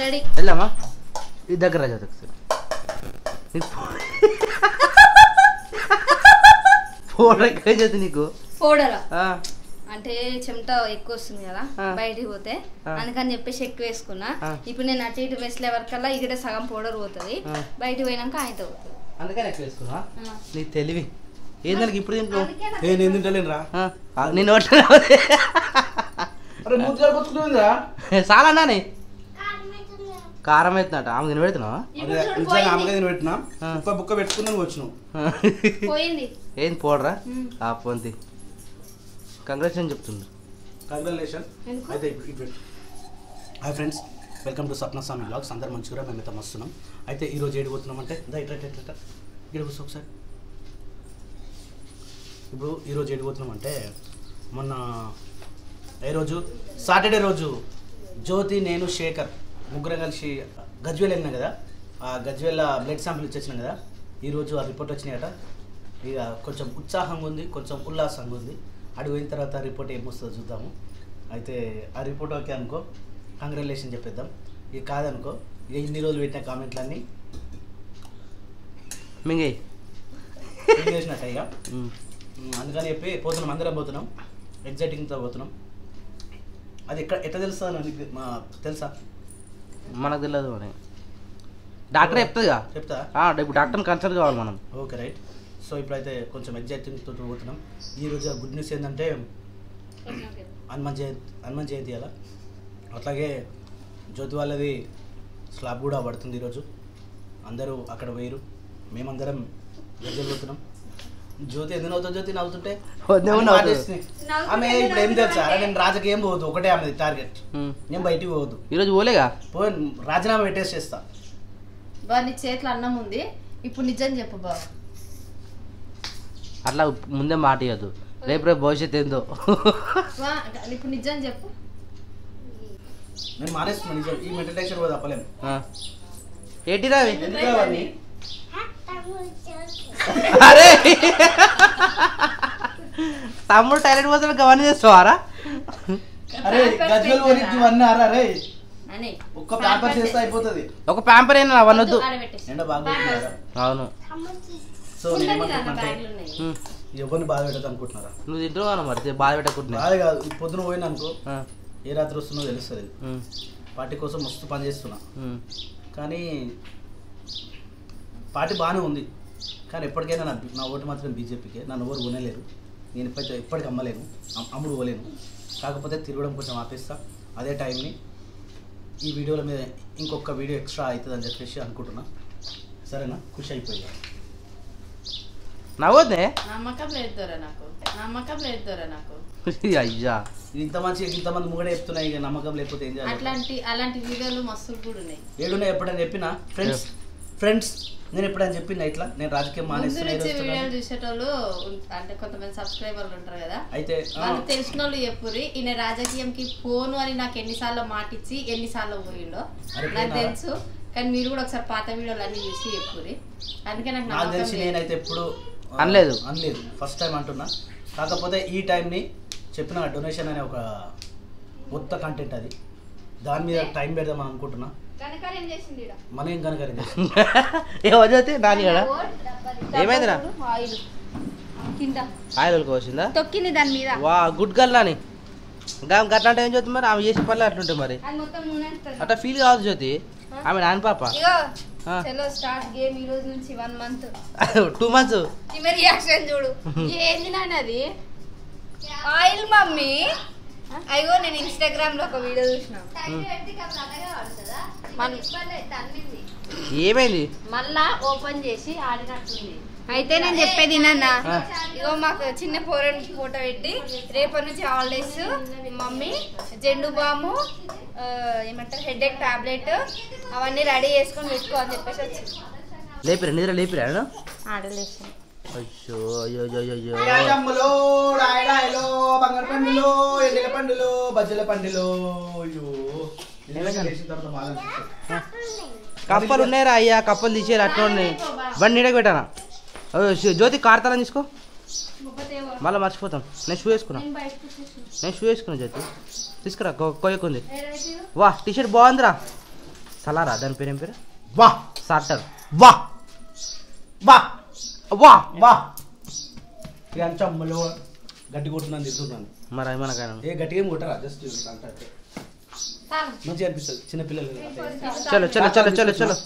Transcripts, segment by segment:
Ready వెళ్ళామా ఈ దగ్గర రాజా పౌడర్ ఎక్కడ చేతి నీకు పౌడరా అంటే చెమట ఎక్కువ వస్తుంది కదా బయటికి పోతే అందుకని చెప్పేసి ఎక్కువ వేసుకున్నా. ఇప్పుడు నేను అటు ఇటు వేసలే వరకల్లా ఇక్కడ సగం పౌడర్ పోతుంది, బయటికి పోయినాక ఆయనతో పోతుంది. అందుకని ఎక్కువ వేసుకున్నా. నీ తెలివి ఏందానికి ఇప్పుడు తింటున్నావు? నేను తింటలేను రా. నేను చాలా నాని కారం అవుతుందట. ఆమె తిని పెడుతున్నావా? ఆమెగా తిని పెట్టినా బుక్క పెట్టుకుందని వచ్చినావు. ఏంది పౌడరా? పొంది కంగ్రాచులేషన్ చెప్తుంది. కంగ్రాచులేషన్. అయితే ఇప్పుడు hi friends, welcome to Sapna Swamy blogs. అందరు మంచిగా మేమైతే వస్తున్నాం. అయితే ఈరోజు ఏడిపోతున్నామంటే ఇట్లా ఇక్కడ కూర్చో ఒకసారి. ఇప్పుడు ఈరోజు ఏడిపోతున్నామంటే మొన్న ఏ రోజు సాటర్డే రోజు జ్యోతి నేను శేఖర్ ముగ్గురం కలిసి గజ్వేల్ వెళ్ళినా కదా. ఆ గజ్వేల్ బ్లడ్ శాంపిల్ ఇచ్చేసినాం కదా. ఈరోజు ఆ రిపోర్ట్ వచ్చినాయట. ఇక కొంచెం ఉత్సాహంగా ఉంది, కొంచెం ఉల్లాసంగా ఉంది. అడిగి పోయిన తర్వాత రిపోర్ట్ ఏమొస్తుందో చూద్దాము. అయితే ఆ రిపోర్ట్ ఓకే అనుకో కంగ్రాచులేషన్ చెప్పేద్దాం. ఇక కాదనుకో ఇక ఇన్ని రోజులు పెట్టిన కామెంట్లన్నీ మింగేయి చేసినట్టు ఇక. అందుకని చెప్పి పోతున్నాం, అందరం పోతున్నాం, ఎగ్జైటింగ్తో పోతున్నాం. అది ఎట్లా తెలుస్తుంది తెలుసా? మనకు తెలియదు అని డాక్టర్ చెప్తుందిగా. చెప్తా ఇప్పుడు డాక్టర్ని కన్సల్ట్ కావాలి మనం. Okay right. సో ఇప్పుడైతే కొంచెం ఎగ్జైటింగ్తో పోతున్నాం. ఈరోజు గుడ్ న్యూస్ ఏంటంటే హనుమాన్ జయంతి అలా. అట్లాగే జ్యోతి వాళ్ళది స్లాబ్ కూడా పడుతుంది ఈరోజు. అందరూ అక్కడ వేయరు, మేమందరం గజ్జలు పోతున్నాం. జ్యోతి ఎందుకు నవ్వుతుంది? జ్యోతి నవ్వుతుంటే ఆమె ఇప్పుడు ఏం తెలుసా, నేను రాజకీయం పోవద్దు, ఒకటే ఆమె టార్గెట్. నేను బయటికి పోవద్దు. ఈరోజు పోలేగా, రాజీనామా పెట్టేసి చేస్తా. నీ చేతిలో అన్నం ఉంది, ఇప్పుడు నిజం చెప్పు బాబు. అట్లా ముందే మాట ఇవ్వద్దు, రేపు భవిష్యత్తు ఏందో. ఇప్పుడు నిజం చెప్పు. నేను మానేస్తున్నా నిజం. ఈ మెడిటేషన్ కూడా తప్పలేము. ఏంటి రావి? అరే తమ్ముడు టాయిలెట్ పోతే గమని చేస్తావారా? అరే గజ్వేల్ పోనికి అన్నారా? రే ఒక్క ప్యాంపర్ చేస్తే అయిపోతుంది. ఒక ప్యాంపర్ అయినా అవన్నొద్దు. ఎండ బాగా. అవును. సో నేను ఎవరిని బాధ పెట్టదు అనుకుంటున్నారా? నువ్వు తింటున్నావు మరి, బాధ పెట్టకుంటున్నా. బాధ కాదు, పొద్దున పోయినా అనుకో ఏ రాత్రి వస్తుందో తెలుస్తుంది. పార్టీ కోసం మస్తు పని చేస్తున్నా, కానీ పార్టీ బాగానే ఉంది. కానీ ఎప్పటికైనా నా ఓటు మాత్రం బీజేపీకే. నన్ను ఎవరు కొనలేరు. నేను ఎప్పటికీ అమ్మలేను, అమ్ముడు పోలేను. కాకపోతే తిరగడం కొంచెం ఆపేస్తా. అదే టైంని ఈ వీడియోల మీద ఇంకొక వీడియో ఎక్స్ట్రా అవుతుంది అని చెప్పేసి అనుకుంటున్నా. సరేనా? ఖుషి అయిపోయా. నవ్వద్దే నమ్మకం లేదు నాకు. అయ్యా ఇంత మంచి ఇంతమంది ముగడే చెప్తున్నాయి, ఇక నమ్మకం లేకపోతే ఏం చేయాలి? అలాంటి వీడియోలు మస్తు కూడా ఉన్నాయి. ఏడున్నా ఎప్పుడైనా చెప్పినా ఫ్రెండ్స్ నేను ఎప్పుడైనా చెప్పిన ఇట్లా నేను రాజకీయం మానేస్తున్నా. చూసేటోళ్ళు అంటే కొంతమంది సబ్స్క్రైబర్లు ఉంటారు కదా, అయితే వాళ్ళు తెలిసిన వాళ్ళు చెప్పుర్రి. ఈయన రాజకీయంకి పోను అని నాకు ఎన్నిసార్లు మాటిచ్చి ఎన్నిసార్లు పోయిండో నాకు తెలుసు. కానీ మీరు కూడా ఒకసారి పాత వీడియోలు అన్ని చూసి చెప్పుర్రి. అందుకే నాకు తెలిసి నేనైతే ఎప్పుడు అనలేదు, ఫస్ట్ టైం అంటున్నా. కాకపోతే ఈ టైంని చెప్పిన డొనేషన్ అనే ఒక కొత్త కంటెంట్, అది దాని మీద టైం పెడదామని అనుకుంటున్నా. మన ఏం కనకరం ఏమవుతుంది నాని కదా? ఏమైందిరా? ఆయిల్ కోసిందా? తొక్కింది దాని మీద. వా గుడ్ గర్ల్ నాని. గట్లా అంటే ఏం చదువుతుంది మరి? ఆమె చేసే పనులు అట్లుంటాయి మరి. అట్లా ఫీల్ కావద్దు జ్యోతి, ఆమె నాని పాప. స్టార్ట్ గేమ్ ఈ రోజు నుంచి 1 month 2 months రియాక్షన్ చూడు. ఏంది నాన్న అది? Oil mummy. అయ్యో నేను ఇన్స్టాగ్రామ్ లో ఒక వీడియో చూసిన. ఏమైంది? మళ్ళా ఓపెన్ చేసి ఆడినట్టుంది. అయితే నేను చెప్పేది నాన్న, ఇగో మాకు చిన్న పోరని ఫోటో పెట్టి రేపటి నుంచి హాలిడేస్ మమ్మీ జెండు బాము ఏమంటారు హెడేక్ టాబ్లెట్ అవన్నీ రెడీ చేసుకొని పెట్టుకో అని చెప్పేసి వచ్చింది. లేపిరా నిద్ర లేపిరా? ఆడలేసి అయ్యో అయ్యో అయ్యో బంగారు పండులో ఎండల పండులో బజ్జల పండులో. కప్పలు ఉన్నాయిరా అయ్యా, కప్పలు తీసేయాలి. అట్లా ఉన్నాయి, బండి నీడకి పెట్టానా? జ్యోతి కార్తాలని తీసుకో, మళ్ళీ మర్చిపోతాం. నేను షూ వేసుకున్నా జ్యోతి, తీసుకురా. కొయ్యకుంది. వా టీషర్ట్ బాగుందిరా. సలారా దాని పేరు ఏం పేరు? వా సాటర్. వా వా వా వా అంచమ్మలో గట్టి కొట్టున్నాను తింటున్నాను. మరి అది మనకైనా ఏ గట్టిగా ఏం కొట్టరా, జస్ట్ అంటే మంచిగా అనిపిస్తుంది చిన్నపిల్లలు. చలో చలో చలో చలో చలో.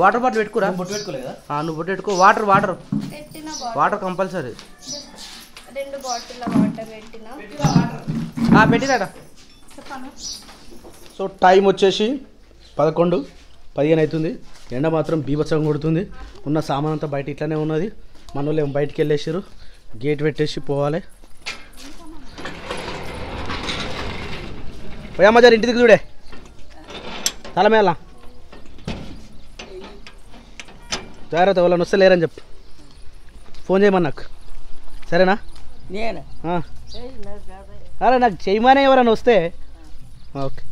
వాటర్ బాటిల్ పెట్టుకురా. బొట్టు పెట్టుకోలే కదా? నువ్వు బొట్టు పెట్టుకో. వాటర్ వాటర్ పెట్టిన వాటర్ కంపల్సరీ. 2 బాటిల్ వాటర్ పెట్టిన. పెట్టిరాడా. చెప్పాను. సో టైం వచ్చేసి 11:15 అవుతుంది. ఎండ మాత్రం బీభత్సంగా కొడుతుంది. ఉన్న సామాన్ అంతా బయట ఇట్లానే ఉన్నది. మన వాళ్ళు ఏమో బయటికి వెళ్ళేసారు. గేట్ పెట్టేసి పోవాలి. పోయమ్మ జారు ఇంటికి చూడే తలమేళ జాగ్రత్త. వాళ్ళని వస్తే లేరని చెప్పు. ఫోన్ చేయమని నాకు, సరేనా? అరే నాకు చేయమనే ఎవరైనా వస్తే. ఓకే.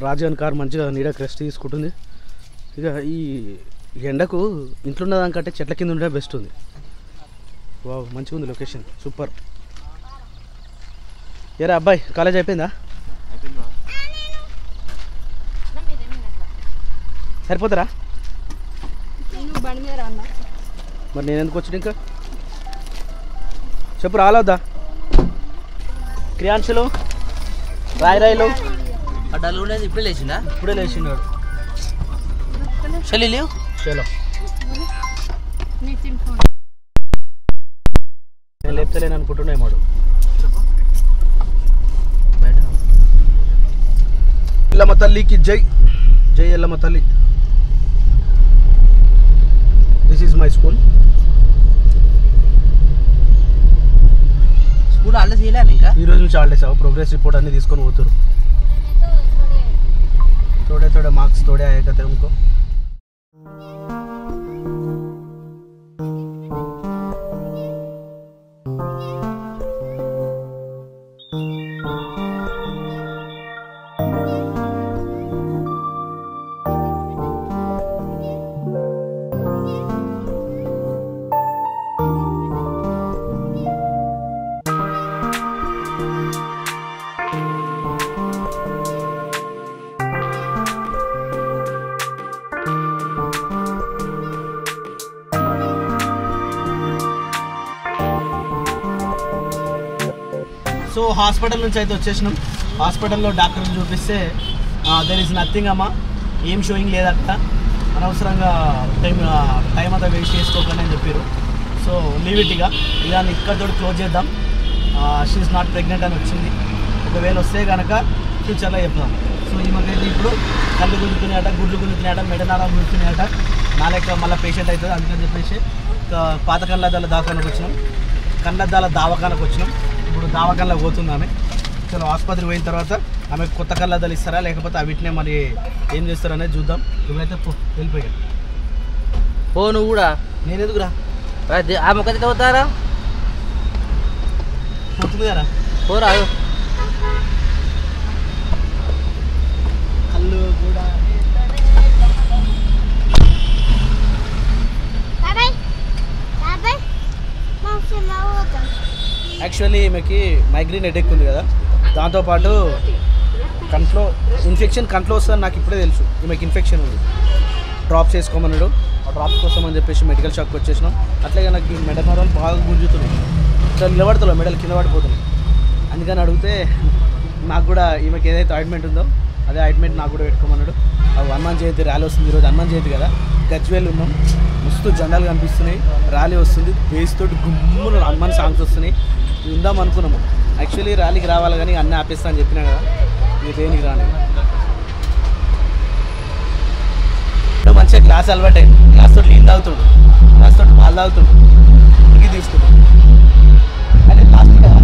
రాజన్ కార్ మంచిగా నీడకు రెస్ట్ తీసుకుంటుంది. ఇక ఈ ఎండకు ఇంట్లో ఉన్నదానికంటే చెట్ల కింద ఉండే బెస్ట్ ఉంది. వావ్ మంచిగా ఉంది లొకేషన్, సూపర్. ఏరా అబ్బాయి కాలేజ్ అయిపోయిందా? సరిపోతారా? మరి నేను ఎందుకు వచ్చాను ఇంకా చెప్పు. రాలొద్దా క్రియాంశలు రాయిరాయిలు? ఇప్పుడే లేచిందా? ఇప్పుడే లేచినాడు. చలి లేవు. చలో నేను లేపుతలేను అనుకుంటున్నా మాడు. ఎల్లమ్మ తల్లికి జై. జై ఎల్లమ్మ తల్లి. This is my school. School holidays చేయలేను ఇంకా. ఈ రోజు నుంచి హాలిడేస్. ప్రోగ్రెస్ రిపోర్ట్ అన్ని తీసుకొని పోతారు. थोड़े थोड़े मार्क्स थोड़े आए कहते उनको. సో హాస్పిటల్ నుంచి అయితే వచ్చేసినాం. హాస్పిటల్లో డాక్టర్ని చూపిస్తే దెర్ ఈజ్ నథింగ్ అమ్మా, ఏం షోయింగ్ లేదట, అనవసరంగా టైం అంతా వేస్ట్ చేసుకోకండి అని చెప్పారు. So leave it. ఇక దాన్ని ఇక్కడితో క్లోజ్ చేద్దాం. షీఈస్ నాట్ ప్రెగ్నెంట్ అని వచ్చింది. ఒకవేళ వస్తే కనుక ఫ్యూచర్లో చెప్తాం. సో ఈమెకైతే ఇప్పుడు కళ్ళు గుంజుతున్నాయట, గుడ్లు గుంజుతున్నాయట, మెడనాడం గుంజుతున్నాయట. నా లెక్క మళ్ళీ పేషెంట్ అవుతుంది. అందుకని చెప్పేసి పాత కళ్ళద్దాల దావాఖానకు వచ్చినాం. కళ్ళద్దాల దావాఖానకు వచ్చినాం. ఇప్పుడు దావాఖానలో పోతుంది ఆమె. చలో ఆసుపత్రికి పోయిన తర్వాత ఆమె కొత్త కళ్ళద్దాలు ఇస్తారా లేకపోతే అవిటినే మరి ఏం చేస్తారో అనేది చూద్దాం. ఇప్పుడైతే వెళ్ళిపోయాడు. ఓ నువ్వు కూడా. నేను ఎందుకురా? ఆ మొక్క అవుతారా పోతుంది కదా. పోరా కళ్ళు కూడా. యాక్చువల్లీ ఈమెకి మైగ్రేన్ హెడేక్ ఉంది కదా, దాంతోపాటు కంట్లో ఇన్ఫెక్షన్, కంట్లో వస్తుందని నాకు ఇప్పుడే తెలుసు. ఈమెకి ఇన్ఫెక్షన్ ఉంది. డ్రాప్స్ వేసుకోమన్నాడు. ఆ డ్రాప్స్ కోసం అని చెప్పేసి మెడికల్ షాప్కి వచ్చేసినాం. అట్లాగే నాకు మెడ నరాలు బాగా గుంజుతున్నాయి. ఇట్లా నిలబడతలో మెడలు కింద పడిపోతున్నాయి. అందుకని అడిగితే నాకు కూడా ఈమెకి ఏదైతే ఆయింట్మెంట్ ఉందో అదే ఆయింట్మెంట్ నాకు కూడా పెట్టుకోమన్నాడు. అవి హనుమాన్ జయంతి ర్యాలీ వస్తుంది. ఈరోజు హనుమాన్ జయంతి కదా, గజ్వేల్ ఉన్నాం. మస్తు జెండాలు కనిపిస్తున్నాయి. ర్యాలీ వస్తుంది. బేస్ తోటి గుమ్మున హనుమాన్ సాంగ్స్ వస్తున్నాయి. ఉందాం అనుకున్నాము. యాక్చువల్లీ ర్యాలీకి రావాలి కానీ అన్నీ ఆపేస్తా అని చెప్పినా కదా, ఇది దేనికి రాని. మంచిగా గ్లాస్ అలవాటు అయింది. గ్లాస్ తోటి నీళ్ళు తాగుతుండు, గ్లాస్ తోటి పాలు తాగుతుండు, ఉడికి తీసుకుంటాడు. అంటే ప్లాస్టిక్ కదా,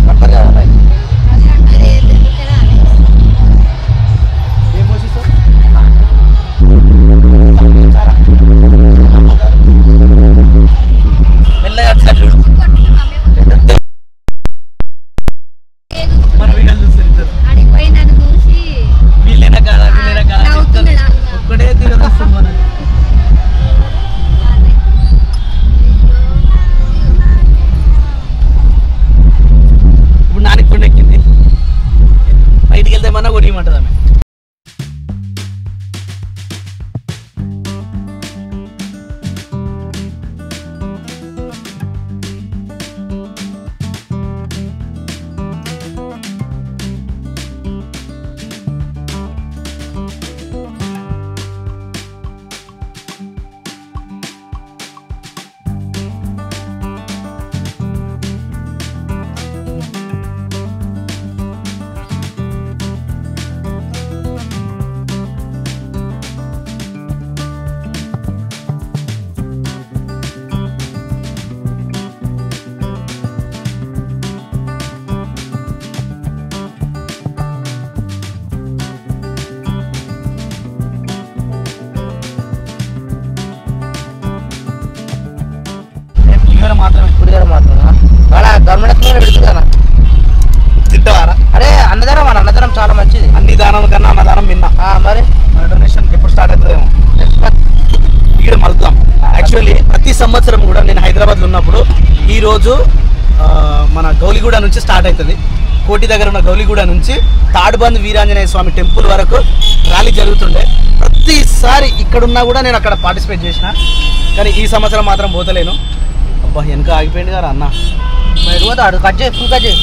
రబ్బర్ కదా. ఏం పోషిస్తావు? మెల్లగా మన వీడియోలు చూస్తారు ఇద్దరు. వీళ్ళైనా కాదా వీళ్ళైనా కాదా ఒక్కడే తిరగొస్తుంది మనకి. ఇప్పుడు నాని ఏమన్నా కొనియమంటుంది ఆమె. అరే అన్నదానం అన్నదానం చాలా మంచిది. అన్ని దానం కన్నా అన్నదానం విన్నా. మరి డొనేషన్ ఎప్పుడు స్టార్ట్ అవుతుందేమో ఇక్కడ మలుద్దాం. యాక్చువల్లీ ప్రతి సంవత్సరం కూడా నేను హైదరాబాద్లో ఉన్నప్పుడు ఈరోజు మన గౌలిగూడ నుంచి స్టార్ట్ అవుతుంది. కోటి దగ్గర ఉన్న గౌలిగూడ నుంచి తాడుబంద్ వీరాంజనేయ స్వామి టెంపుల్ వరకు ర్యాలీ జరుగుతుండే. ప్రతిసారి ఇక్కడున్నా కూడా నేను అక్కడ పార్టిసిపేట్ చేసిన, కానీ ఈ సంవత్సరం మాత్రం పోతలేను. అబ్బా వెనక ఆగిపోయింది కదా అన్న. పోతాడు కట్ చేయి, ఫుల్ కట్ చేయి.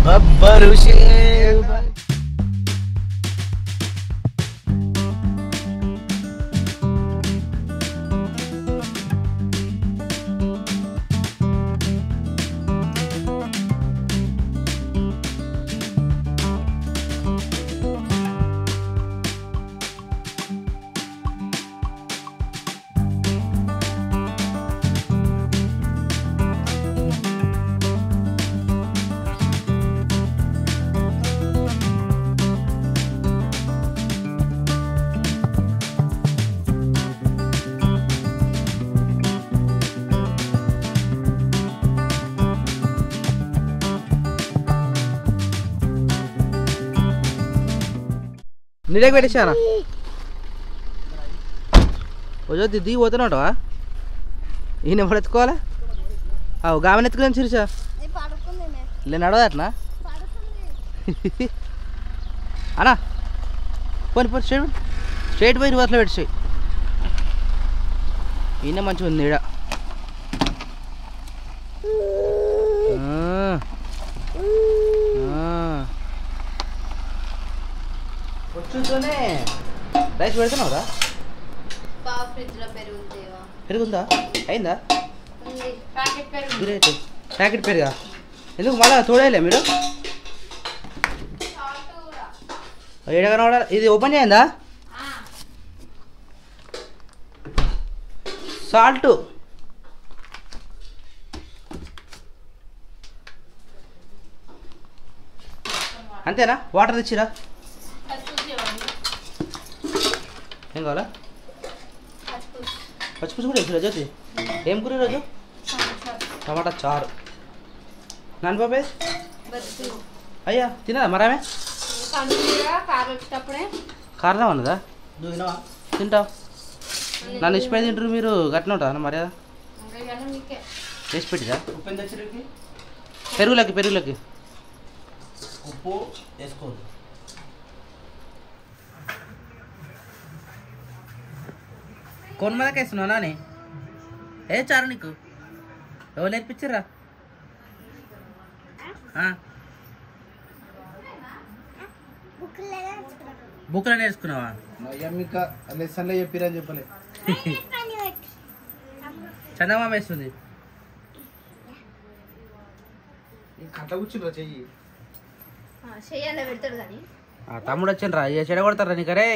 బబ్బరు నీడకి పెట్టేసానా రోజు దిగి పోతున్నావా? ఈయన ఎప్పుడు ఎత్తుకోవాలా? గామని ఎత్తుకుని చిరుసా లే నడవదట్నా అన్నా. పోని పోని స్ట్రైట్ పోయి రివర్స్లో పెట్టేసాయి. ఈయన మంచిగా ఉంది ఈడ. కూర్చుంటూనే రైస్ పెడుతున్నావురా? పెరుగుందా? అయిందా? గ్రేట్. ప్యాకెట్ పెరుగా ఎందుకు మళ్ళీ తోడేయలే మీరు? ఏడగా ఇది ఓపెన్ చేయందా? సాల్ట్ అంతేనా? వాటర్ తెచ్చిరా? ఏం కావాలా? పచ్చిపులుసు కూడా వేసిరా జ్యోతి? ఏం కూర ఈరోజు? టమాటా చారు. నాన్న బాబాయ్ అయ్యా తినదా మరామే? కారణం అన్నదా? తింటావు? నన్ను ఇష్టపడి తింటారు మీరు, గట్టిన ఉంటా మర్యాద వేసి పెట్టిరా? పెరుగులకి ఉప్పు వేసుకోదు. కొన్మదకి వేస్తున్నావు నాని? ఏ చారు నీకు ఎవరు నేర్పించరా? బుక్లో నేర్చుకున్నావా? లెసన్లో చెప్పిరని చెప్పలే. చందమామ వేస్తుంది. కట్ట కూర్చుండ్రా చెయ్యి. తమ్ముడు వచ్చిండ్రా చెడ కొడతారా నీకరే?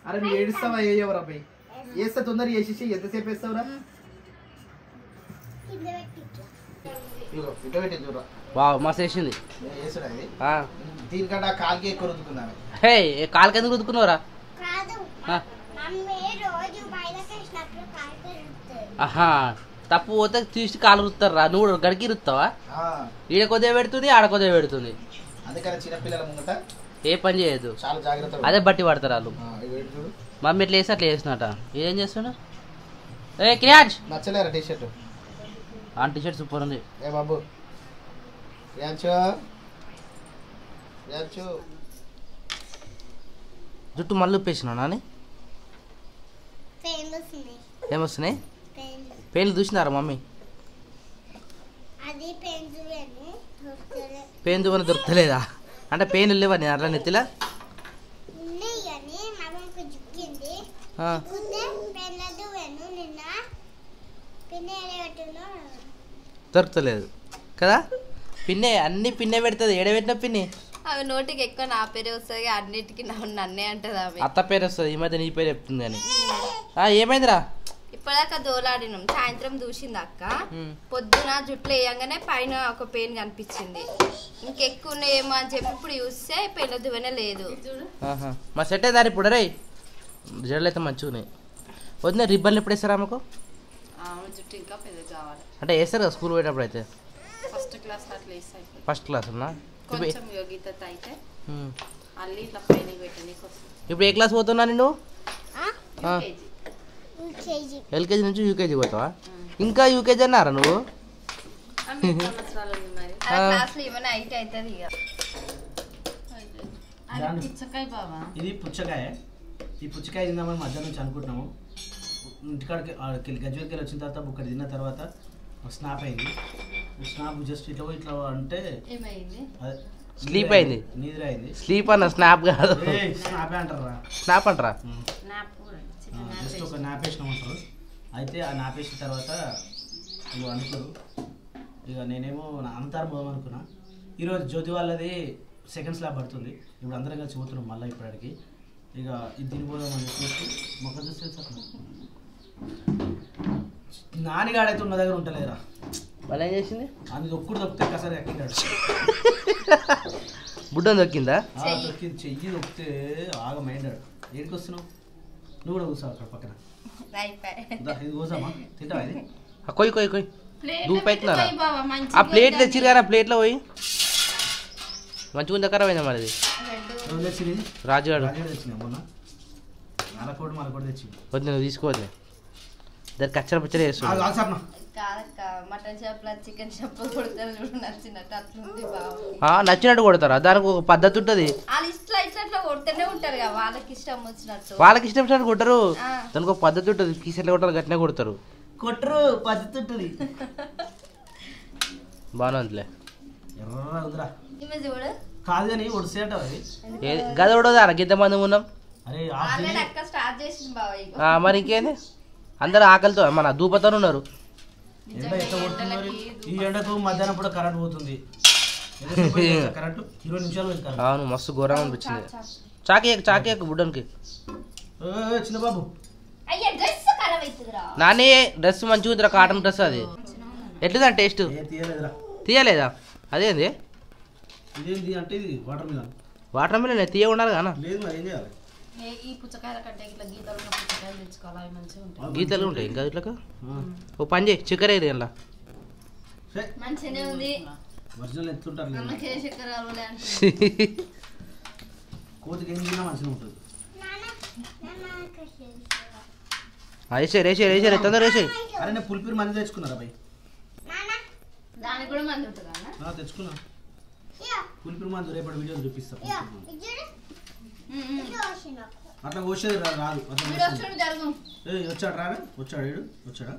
అరే మీరు ఏడుస్తావా? ఏవరా పోయి వేస్తే తొందర చేసేసి ఎంతసేపు వేస్తావురా? వావ్ మస్తు వేసింది. దీనికంటే కాలుకి ఎక్కువ రుద్దుకుందాం. హే కాలుకి ఎందుకు రుద్దుకున్నావురా? ఆహా తప్పు పోతే తీసి కాలు రుత్తారా? నువ్వు గడికి రుత్తావా? ఈడ కొద్దిగా పెడుతుంది, ఆడ కొద్దిగా పెడుతుంది. అందుకని చిన్నపిల్లల ముంగట ఏ పని చేయదు, చాలా జాగ్రత్త. అదే బట్టి పడతారు వాళ్ళు. మమ్మీ ఎట్లా వేసి అట్లా వేసినట. ఏం చేస్తున్నా? ఏ క్రియాజ్ నచ్చలేరా టీ షర్ట్? ఆ టీషర్ట్ సూపర్ ఉంది. ఏ బాబు జుట్టు మళ్ళీ ఉప్పేసినావు నాని. ఏమొస్తున్నాయి? పెయిన్లు చూసినారా మమ్మీ? పెయిన్ దువ్వన దొరకలేదా? అంటే పెయిన్ లేవా నేను అట్లా నెత్తిలా? దొరకలేదు కదా పిన్నే, అన్ని పిన్నే పెడుతుంది. ఏడబెట్టిన పిన్ని అవి నోటికి ఎక్కువ నా పేరే వస్తుంది, అన్నిటికీ నన్నే అంటది. ఆమె అత్త పేరు వస్తుంది, ఈ మధ్య నీ పేరు చెప్తుంది కానీ. ఏమైందిరా? ఇప్పటిదాకా దోలాడినాం, సాయంత్రం చూసింది అక్క. పొద్దున జుట్లు వేయంగానే పైన ఒక పెయిన్ కనిపించింది. ఇంకెక్కువ ఏమో అని చెప్పి ఇప్పుడు చూస్తే పెయిన్ దువ్వనే లేదు. మా సెట్ అయ్యారు ఇప్పుడు. రే జడలు అయితే మంచిగా ఉన్నాయి. వద్దు రిబ్బన్లు ఎప్పుడు వేస్తారా ఆమెకు? జుట్టు ఇంకా పెద్ద కావాలి అంటే వేస్తారు కదా స్కూల్ పోయేటప్పుడు అయితే. ఫస్ట్ క్లాస్ అట్లా వేస్తాయి. ఫస్ట్ క్లాస్ ఉన్నా కొంచెం యోగిత అయితే అల్లి ఇట్లా పైన పెట్టనీకి వస్తుంది. ఇప్పుడు ఏ క్లాస్ పోతున్నా నేను? ఎల్కేజీ నుంచి యూకేజీ పోతావా? ఇంకా యూకేజీ అన్నారా నువ్వు? ఇది పుచ్చకాయ. ఈ పుచ్చకాయ తిందామని మధ్యాహ్నం నుంచి అనుకుంటున్నాము. ఇంటికాడికి గజ్వేల్కి వచ్చిన తర్వాత బుక్కడి తిన్న తర్వాత స్నాప్ అయింది. స్నాప్ జస్ట్ ఇట్లా ఇట్లా అంటే స్లీప్ అయింది. నిద్ర అయింది. స్లీప్ అన్న స్నాప్ కాదు, స్నాపే అంటారా? స్నాప్ అంటారా? జస్ట్ ఒక నాపేసినాం అంటారు. అయితే ఆ నాపేసిన తర్వాత ఇక అనుకోరు. ఇక నేనేమో అంతారం పోదాం అనుకున్నా. ఈరోజు జ్యోతి వాళ్ళది సెకండ్ స్లాబ్ పడుతుంది. ఇప్పుడు అందరం కలిసి పోతున్నాం మళ్ళీ ఇప్పటికి. ఇక ఇది తినిపోదామని చెప్పేసి మొక్క చూస్తే నానిగాడైతే ఉన్న దగ్గర ఉంటలేదురా. వాళ్ళు ఏం చేసింది? అది ఒక్కడు దొక్కితే కసరి ఎక్కింటాడు. బుడ్డని దొక్కిందా? దొక్కింది. చెయ్యి దొక్కితే ఆగమైండాడు. ఏడికి వస్తున్నావు? నువ్వు కూడా కూర్చోవు అక్కడ పక్కన. ఇది కూసామా? తింటావా? ఇది కొయ్యి కొయ్యి కొయ్యి దూపు అవుతున్నారా? ఆ ప్లేట్ తెచ్చిరు కదా, ప్లేట్లో పోయి మంచిగా ఉందా ఖరాబ్ అయిందా మరి? తెచ్చింది రాజుగాడు తెచ్చింది మొన్న. నలకోటి మలకోటి తెచ్చింది. వద్దు నువ్వు తీసుకోవద్దు. దానికి కచ్చర పచ్చడి వేస్తాడు. మటన్ షాప్లో చికెన్ షాప్లో కొడతారు చూడు, నచ్చినట్టు అట్లుంది బాబు. నచ్చినట్టు కొడతారా? దానికి ఒక పద్ధతి ఉంటుంది. వాళ్ళు ఇట్లా ఇట్లా కొడుతూనే ఉంటారు కదా, వాళ్ళకి ఇష్టం వచ్చినట్టు. వాళ్ళకి ఇష్టం వచ్చినట్టు కొట్టరు, దానికి ఒక పద్ధతి ఉంటుంది. కీసెట్లు కొట్టారు, గట్టినే కొడతారు. కొట్టరు పద్ధతి ఉంటుంది. బాగానే ఉందిలే. ఎర్ర ఉందిరా. ఇవి చూడు కాదు కానీ ఒడిసేట అది గద ఉడదా గింత మంది ఉన్నాం. అరే అక్క స్టార్ట్ చేసింది బాబా. మరి ఇంకేంది, అందరు ఆకలితో మన దూపతో ఉన్నారు. ఎండ ఎట్లా కొడుతున్నారు? ఈ ఎండకు మధ్యాహ్నం కూడా కరెంట్ పోతుంది. కరెంట్ 20 నిమిషాలు పోయింది. అవును, మస్తు ఘోరంగా అనిపించింది. చాకి బుడ్డానికి. చిన్న బాబు నాని డ్రెస్ మంచిగా ఉందిరా, కాటన్ డ్రెస్. అది ఎట్లుందా టేస్ట్? తీయలేదా? అదేంది ఇదేంటి అంటే ఇది వాటర్ మిలన్ తీయ ఉండాలి కానీ. లేదు మరి ఏం చేయాలి? ఈ పుచ్చకాయల కంటే ఇట్లా గీతలు ఉన్న పుచ్చకాయలు తెచ్చుకోవాలి, అవి మంచిగా ఉంటాయి. గీతలు ఉంటాయి ఇంకా ఇట్లా. ఓ పని చేయి, చక్కెర వేయాలి ఇలా. మంచిగానే ఉంది. ఒరిజినల్ ఎత్తుంటారు అమ్మకే చక్కెర కావాలి అంటే కోతికి ఏం తిన్నా మంచిగా ఉంటుంది. వేసే తొందర వేసే. అరే నేను పులిపిరి మంది తెచ్చుకున్నారా భయ్? దానికి కూడా మంది ఉంటుందా? తెచ్చుకున్నా పులిపిరి మంది. రేపటి వీడియోలు చూపిస్తా. అట్లా కోసేది రాదు. అట్లా వచ్చాడు రాగా? వచ్చాడు. వచ్చాడా?